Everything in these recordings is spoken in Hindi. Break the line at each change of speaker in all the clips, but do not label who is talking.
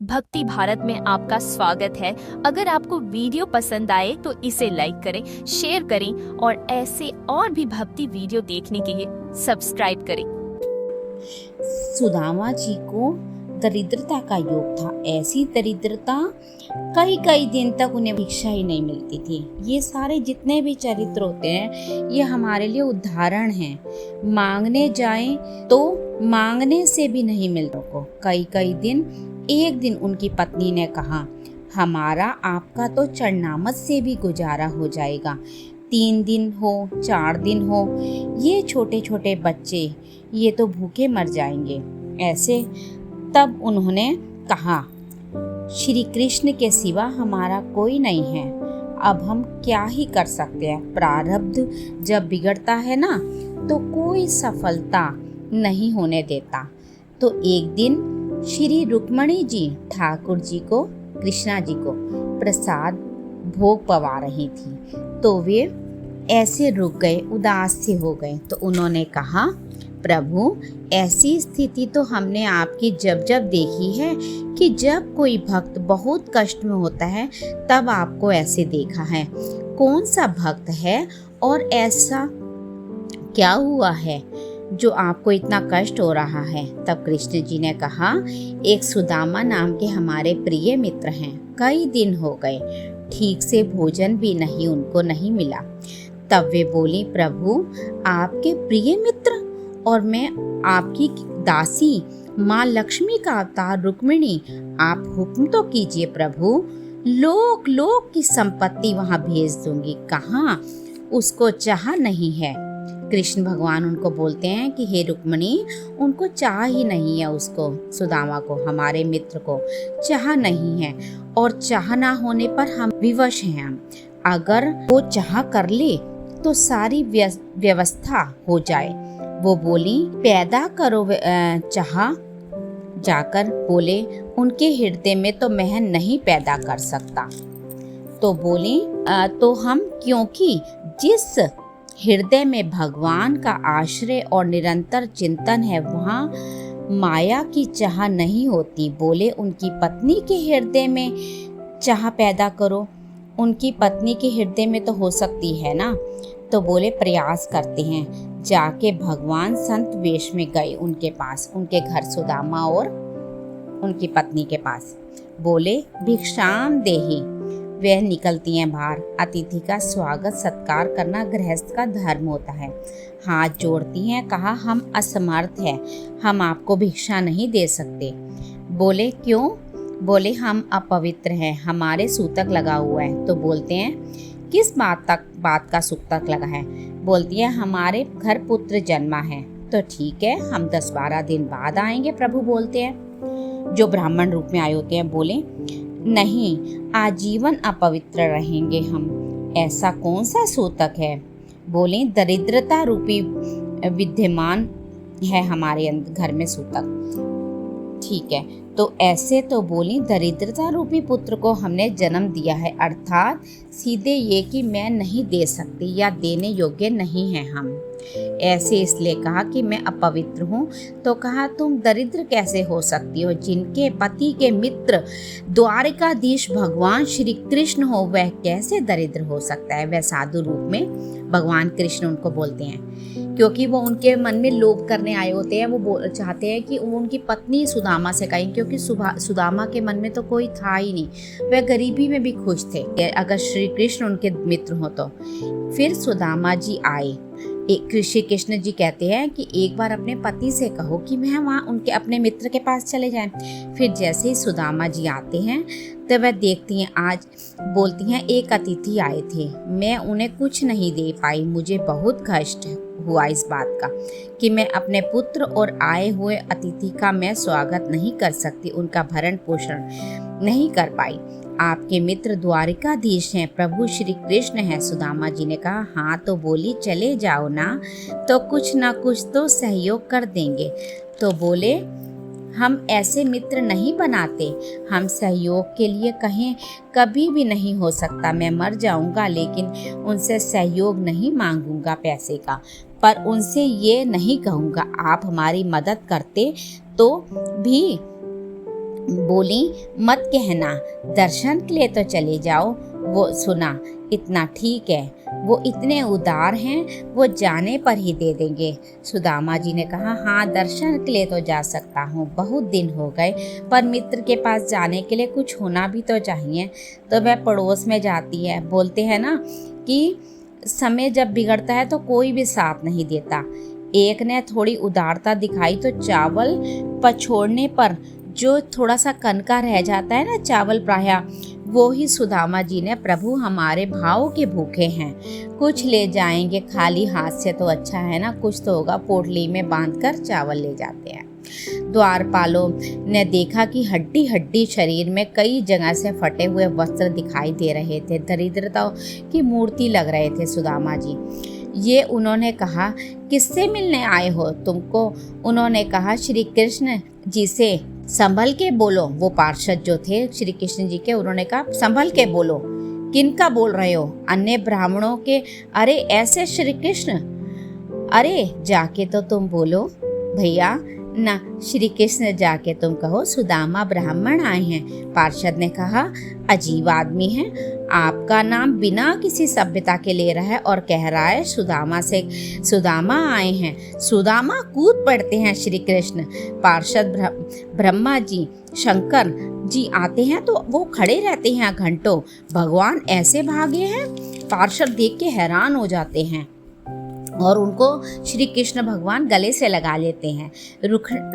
भक्ति भारत में आपका स्वागत है। अगर आपको वीडियो पसंद आए तो इसे लाइक करें, शेयर करें और ऐसे और भी भक्ति वीडियो देखने के लिए सब्सक्राइब करें।
सुदामा जी को दरिद्रता का योग था। ऐसी दरिद्रता कई कई दिन तक उन्हें भिक्षा ही नहीं मिलती थी। ये सारे जितने भी चरित्र होते हैं ये हमारे लिए उदाहरण हैं। मांगने जाएं तो मांगने से भी नहीं मिलता को। कई कई दिन एक दिन उनकी पत्नी ने कहा, हमारा आपका तो चरणामत से भी गुजारा हो जाएगा। 3 दिन हो 4 दिन हो, ये छोटे छोटे बच्चे ये तो भूखे मर जाएंगे। ऐसे तब उन्होंने कहा, श्री कृष्ण के सिवा हमारा कोई नहीं है, अब हम क्या ही कर सकते हैं। प्रारब्ध जब बिगड़ता है ना तो कोई सफलता नहीं होने देता। तो एक दिन श्री रुक्मणी जी ठाकुर जी को, कृष्णा जी को प्रसाद भोग पवा रही थी, तो वे ऐसे रुक गए, उदास से हो गए। तो उन्होंने कहा, प्रभु ऐसी स्थिति तो हमने आपकी जब जब देखी है कि जब कोई भक्त बहुत कष्ट में होता है तब आपको ऐसे देखा है। कौन सा भक्त है और ऐसा क्या हुआ है जो आपको इतना कष्ट हो रहा है। तब कृष्ण जी ने कहा, एक सुदामा नाम के हमारे प्रिय मित्र हैं, कई दिन हो गए, ठीक से भोजन भी नहीं उनको नहीं मिला। तब वे बोली, प्रभु आपके प्रिय मित्र और मैं आपकी दासी माँ लक्ष्मी का अवतार रुक्मिणी, आप हुक्म तो कीजिए प्रभु, लोक लोक की संपत्ति वहाँ भेज दूंगी, कहाँ उसको चाह नहीं है। कृष्ण भगवान उनको बोलते हैं कि हे रुक्मिणी, उनको चाह ही नहीं है, उसको सुदामा को, हमारे मित्र को चाह नहीं है, और चाह ना होने पर हम विवश हैं। हम अगर वो चाह कर ले तो सारी व्यवस्था हो जाए। वो बोली, पैदा करो चाह। जाकर बोले, उनके हृदय में तो मैं नहीं पैदा कर सकता। तो बोली, तो हम, क्योंकि जिस हृदय में भगवान का आश्रय और निरंतर चिंतन है वहाँ माया की चाह नहीं होती। बोले, उनकी पत्नी के हृदय में चाह पैदा करो। उनकी पत्नी के हृदय में तो हो सकती है ना। तो बोले, प्रयास करते हैं। जाके भगवान संत वेश में गए उनके पास, उनके घर सुदामा और उनकी पत्नी के पास। बोले, भिक्षाम देहि। वह निकलती हैं बाहर। अतिथि का स्वागत सत्कार करना गृहस्थ का धर्म होता है। हाथ जोड़ती हैं, कहा, हम असमर्थ हैं, हम आपको भिक्षा नहीं दे सकते। बोले, क्यों? बोले, हम अपवित्र हैं, हमारे सूतक लगा हुआ है। तो बोलते हैं, किस बात का सूतक लगा है? बोलती है, हमारे घर पुत्र जन्मा है। तो ठीक है, हम 10-12 दिन बाद आएंगे, प्रभु बोलते हैं, जो ब्राह्मण रूप में आए होते हैं। बोले, नहीं, आजीवन अपवित्र रहेंगे हम। ऐसा कौन सा सूतक है? बोले, दरिद्रता रूपी विद्यमान है हमारे घर में सूतक। ठीक है, तो ऐसे तो बोली, दरिद्रता रूपी पुत्र को हमने जन्म दिया है, अर्थात सीधे ये कि मैं नहीं दे सकती या देने योग्य नहीं है हम। ऐसे इसलिए कहा कि मैं अपवित्र हूँ। तो कहा, तुम दरिद्र कैसे हो सकती हो? जिनके पति के मित्र द्वारिकाधीश भगवान श्री कृष्ण हो वह कैसे दरिद्र हो सकता है? वह साधु रूप में भगवान कृष्ण उनको बोलते हैं, क्योंकि वो उनके मन में लोभ करने आए होते हैं। वो चाहते हैं कि वो उनकी पत्नी सुदामा से कहें, क्योंकि सुदामा के मन में तो कोई था ही नहीं, वह गरीबी में भी खुश थे अगर श्री कृष्ण उनके मित्र हो तो। फिर सुदामा जी आए। श्री कृष्ण जी कहते हैं कि एक बार अपने पति से कहो कि मैं वहाँ उनके अपने मित्र के पास चले जाएं। फिर जैसे ही सुदामा जी आते हैं तो वह देखती हैं, आज बोलती हैं, एक अतिथि आए थे, मैं उन्हें कुछ नहीं दे पाई। मुझे बहुत कष्ट हुआ इस बात का कि मैं अपने पुत्र और आए हुए अतिथि का मैं स्वागत नहीं कर सकती, उनका भरण पोषण नहीं कर पाई। आपके मित्र द्वारिकाधीश हैं, प्रभु श्री कृष्ण हैं। सुदामा जी ने कहा, हाँ। तो बोली, चले जाओ ना, तो कुछ ना कुछ तो सहयोग कर देंगे। तो बोले, हम ऐसे मित्र नहीं बनाते, हम सहयोग के लिए कहें कभी भी नहीं हो सकता। मैं मर जाऊंगा लेकिन उनसे सहयोग नहीं मांगूंगा पैसे का, पर उनसे ये नहीं कहूँगा आप हमारी मदद करते तो भी बोली, मत कहना, दर्शन के लिए तो चले जाओ। वो सुना, इतना ठीक है, वो इतने उदार हैं, वो जाने पर ही दे देंगे। सुदामा जी ने कहा, हाँ दर्शन के लिए तो जा सकता हूँ, बहुत दिन हो गए, पर मित्र के पास जाने के लिए कुछ होना भी तो चाहिए। तो वह पड़ोस में जाती है। बोलते हैं ना कि समय जब बिगड़ता है तो कोई भी साथ नहीं देता। एक ने थोड़ी उदारता दिखाई तो चावल पछोड़ने पर जो थोड़ा सा कनका रह जाता है ना चावल प्रायः, वो ही सुदामा जी ने, प्रभु हमारे भाव के भूखे हैं, कुछ ले जाएंगे, खाली हाथ से तो अच्छा है ना, कुछ तो होगा। पोटली में बांधकर चावल ले जाते हैं। द्वारपालों ने देखा कि हड्डी हड्डी शरीर में कई जगह से फटे हुए वस्त्र दिखाई दे रहे थे, दरिद्रता की मूर्ति लग रहे थे सुदामा जी। ये उन्होंने कहा, किससे मिलने आए हो तुमको? उन्होंने कहा, श्री कृष्ण जी से। संभल के बोलो। वो पार्षद जो थे श्री कृष्ण जी के, उन्होंने कहा, संभल के बोलो, किनका बोल रहे हो? अन्य ब्राह्मणों के? अरे ऐसे श्री कृष्ण? अरे जाके तो तुम बोलो भैया ना, श्री कृष्ण जाके तुम कहो सुदामा ब्राह्मण आए हैं। पार्षद ने कहा, अजीब आदमी है, आपका नाम बिना किसी सभ्यता के ले रहा है और कह रहा है सुदामा से, सुदामा आए हैं। सुदामा कूद पड़ते हैं श्री कृष्ण। पार्षद ब्रह्मा जी, शंकर जी आते हैं तो वो खड़े रहते हैं घंटों, भगवान ऐसे भागे हैं। पार्षद देख के हैरान हो जाते हैं और उनको श्री कृष्ण भगवान गले से लगा लेते हैं।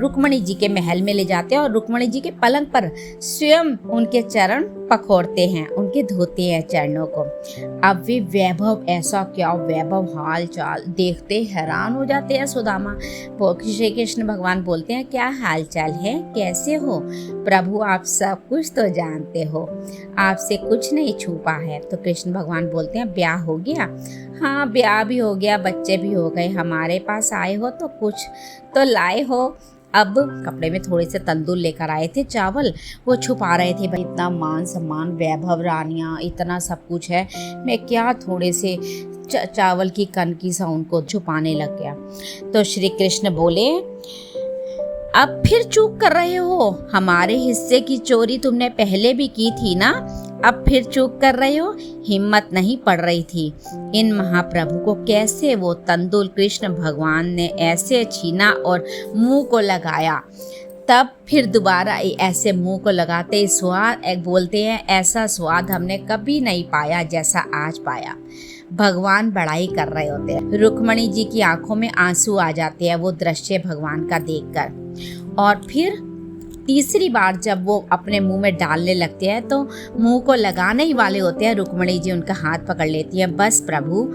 रुक्मणी जी के महल में ले जाते हैं और रुक्मणी जी के पलंग पर स्वयं उनके चरण पखोड़ते हैं, उनके धोते हैं चरणों को। अब वे वैभव, ऐसा क्या वैभव, हाल चाल देखते हैरान हो जाते हैं सुदामा। श्री कृष्ण भगवान बोलते हैं, क्या हाल चाल है, कैसे हो? प्रभु आप सब कुछ तो जानते हो, आपसे कुछ नहीं छुपा है। तो कृष्ण भगवान बोलते हैं, ब्याह हो गया? हाँ ब्याह भी हो गया, बच्चे भी हो गए, हमारे पास आए हो तो कुछ तो लाए हो। अब कपड़े में थोड़े से तंदूर लेकर आए थे, चावल, वो छुपा रहे थे। भाई इतना मान सम्मान, वैभव, रानियां, इतना सब कुछ है, मैं क्या थोड़े से चावल की कनकी सा उनको छुपाने लग गया। तो श्री कृष्ण बोले, अब फिर चूक कर रहे हो, हमारे हिस्से की चोरी तुमने पहले भी की थी ना, अब फिर चूक कर रहे हो? हिम्मत नहीं पड़ रही थी। इन महाप्रभु को कैसे वो तंदूर कृष्ण भगवान ने ऐसे छीना और मुंह को लगाया, तब फिर दोबारा ऐसे मुंह को लगाते स्वाद, बोलते हैं ऐसा स्वाद हमने कभी नहीं पाया जैसा आज पाया। भगवान बड़ाई कर रहे होते हैं। रुक्मणी जी की आंखों में आंसू आ जाते हैं वो दृश्य भगवान का देखकर। और फिर तीसरी बार जब वो अपने मुंह में डालने लगते हैं तो मुंह को लगाने ही वाले होते हैं, रुक्मणी जी उनका हाथ पकड़ लेती है, बस प्रभु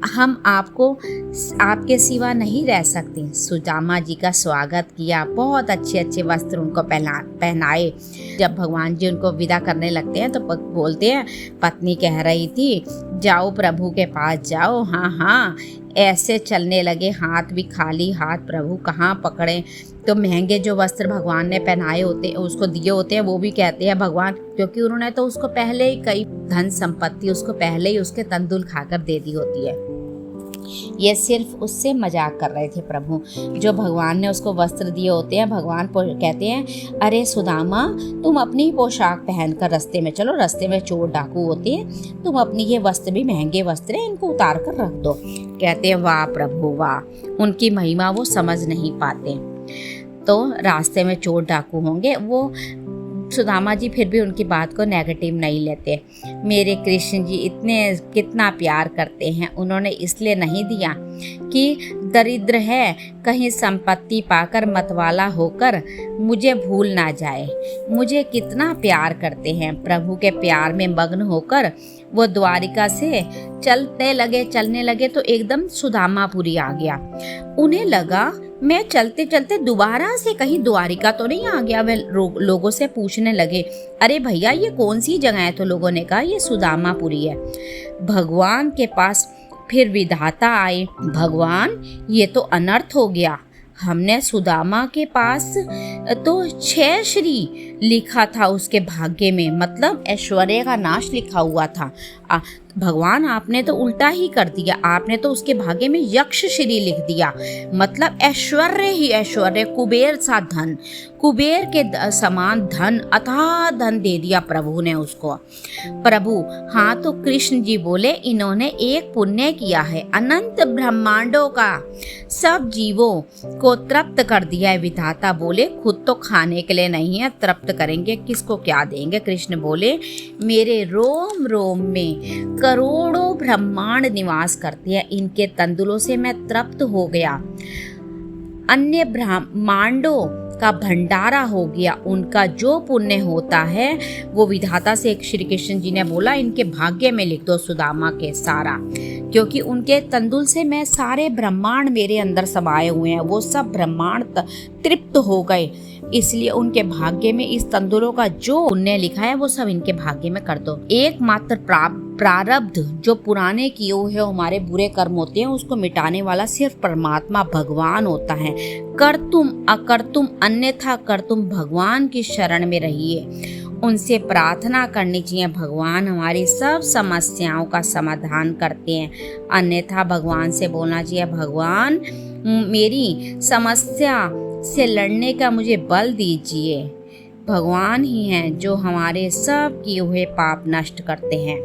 हम आपके सिवा नहीं रह सकते। सुदामा जी का स्वागत किया, बहुत अच्छे अच्छे वस्त्र उनको पहनाए। जब भगवान जी उनको विदा करने लगते हैं तो बोलते हैं, पत्नी कह रही थी जाओ प्रभु के पास जाओ। हाँ हाँ, ऐसे चलने लगे, हाथ भी खाली हाथ, प्रभु कहाँ पकड़े। तो महंगे जो वस्त्र भगवान ने पहनाए होते, उसको दिए होते हैं, वो भी कहते हैं भगवान, क्योंकि उन्होंने तो उसको पहले ही कई धन संपत्ति उसको पहले ही उसके तंदूर खाकर दे दी होती है। ये सिर्फ उससे मजाक कर रहे थे प्रभु। जो भगवान ने उसको वस्त्र दिए होते हैं, भगवान कहते हैं, अरे सुदामा तुम अपनी ही पोशाक पहनकर रास्ते में चलो, रास्ते में चोर डाकू होते हैं, तुम अपनी ये वस्त्र भी महंगे वस्त्र हैं, इनको उतार कर रख दो। कहते हैं वाह प्रभु वाह, उनकी महिमा वो समझ नहीं पाते। तो रास्ते में चोर डाकू होंगे, वो सुदामा जी फिर भी उनकी बात को नेगेटिव नहीं लेते। मेरे कृष्ण जी कितना प्यार करते हैं, उन्होंने इसलिए नहीं दिया कि दरिद्र है, कहीं संपत्ति पाकर मतवाला होकर मुझे भूल ना जाए। मुझे कितना प्यार करते हैं। प्रभु के प्यार में मग्न होकर वो द्वारिका से चलने लगे तो एकदम सुदामापुरी आ गया। उन्हें लगा मैं चलते चलते दोबारा से कहीं द्वारिका तो नहीं आ गया। वे लोगों से पूछने लगे, अरे भैया ये कौन सी जगह है? तो लोगों ने कहा ये सुदामापुरी है। भगवान के पास फिर विधाता आए, भगवान ये तो अनर्थ हो गया, हमने सुदामा के पास तो 6 श्री लिखा था उसके भाग्य में, मतलब ऐश्वर्य का नाश लिखा हुआ था। भगवान आपने तो उल्टा ही कर दिया, आपने तो उसके भाग्य में यक्ष श्री लिख दिया, मतलब ऐश्वर्य ही ऐश्वर्य, कुबेर सा धन, कुबेर के समान धन, अथाह धन दे दिया प्रभु ने उसको। प्रभु हाँ, तो कृष्ण जी बोले इन्होंने एक पुण्य किया है, अनंत ब्रह्मांडों का सब जीवों को तृप्त कर दिया है। विधाता बोले खुद तो खाने के लिए नहीं है, तृप्त करेंगे किसको क्या देंगे। कृष्ण बोले मेरे रोम रोम में करोड़ों ब्रह्मांड निवास करते हैं, इनके तंदुलों से मैं तृप्त हो गया, अन्य ब्रह्मांडों का भंडारा हो गया। उनका जो पुण्य होता है वो विधाता से श्री कृष्ण जी ने बोला इनके भाग्य में लिख दो सुदामा के सारा, क्योंकि उनके तंदुल से मैं सारे ब्रह्मांड मेरे अंदर समाये हुए हैं, वो सब ब्रह्मांड तृप्त हो गए, इसलिए उनके भाग्य में इस तंदुलों का जो पुण्य लिखा है वो सब इनके भाग्य में कर दो। एकमात्र प्रारब्ध जो पुराने किए हुए हमारे बुरे कर्म होते हैं उसको मिटाने वाला सिर्फ परमात्मा भगवान होता है। कर तुम अकर तुम अन्यथा कर तुम भगवान की शरण में रहिए, उनसे प्रार्थना करनी चाहिए, भगवान हमारी सब समस्याओं का समाधान करते हैं। अन्यथा भगवान से बोलना चाहिए भगवान मेरी समस्या से लड़ने का मुझे बल दीजिए। भगवान ही हैं जो हमारे सब किए हुए पाप नष्ट करते हैं।